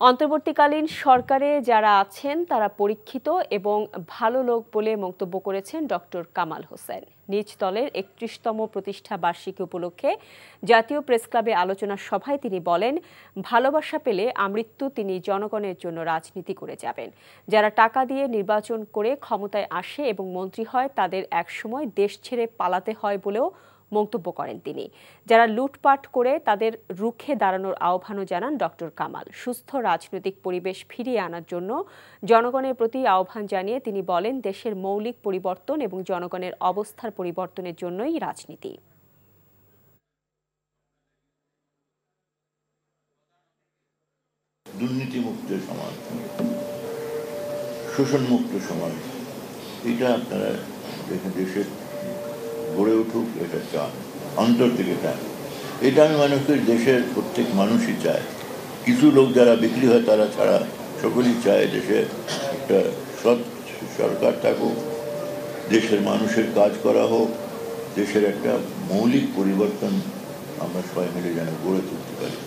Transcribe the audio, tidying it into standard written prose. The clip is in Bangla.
অন্তর্বর্তীকালীন সরকারে যারা আছেন তারা পরীক্ষিত এবং ভালো লোক বলে মন্তব্য করেছেন ডক্টর কামাল হোসেন। নিজ দলের ৩১তম প্রতিষ্ঠা বার্ষিকী উপলক্ষে জাতীয় প্রেসক্লাবে আলোচনা সভায় তিনি বলেন, ভালোবাসা পেলে আমৃত্যু তিনি জনগণের জন্য রাজনীতি করে যাবেন। যারা টাকা দিয়ে নির্বাচন করে ক্ষমতায় আসে এবং মন্ত্রী হয় তাদের একসময় দেশ ছেড়ে পালাতে হয় বলেও মন্তব্য করেন তিনি। যারা লুটপাট করে তাদের রুখে দাঁড়ানোর আহ্বানও জানান ডক্টর কামাল। সুস্থ রাজনৈতিক পরিবেশ ফিরিয়ে আনার জন্য জনগণের প্রতি আহ্বান জানিয়ে তিনি বলেন, দেশের মৌলিক পরিবর্তন এবং জনগণের অবস্থার পরিবর্তনের জন্যই রাজনীতি। দুর্নীতিমুক্ত সমাজ, শোষণমুক্ত সমাজ, এটা আপনারা দেশের গড়ে উঠুক, এটা চান, অন্তর থেকে চান। এটা আমি মনে করি দেশের প্রত্যেক মানুষই চায়। কিছু লোক যারা বিক্রি হয় তারা ছাড়া সকলেই চায় দেশে একটা সৎ সরকার থাকুক, দেশের মানুষের কাজ করা হোক, দেশের একটা মৌলিক পরিবর্তন আমরা সবাই মিলে যেন গড়ে তুলতে পারি।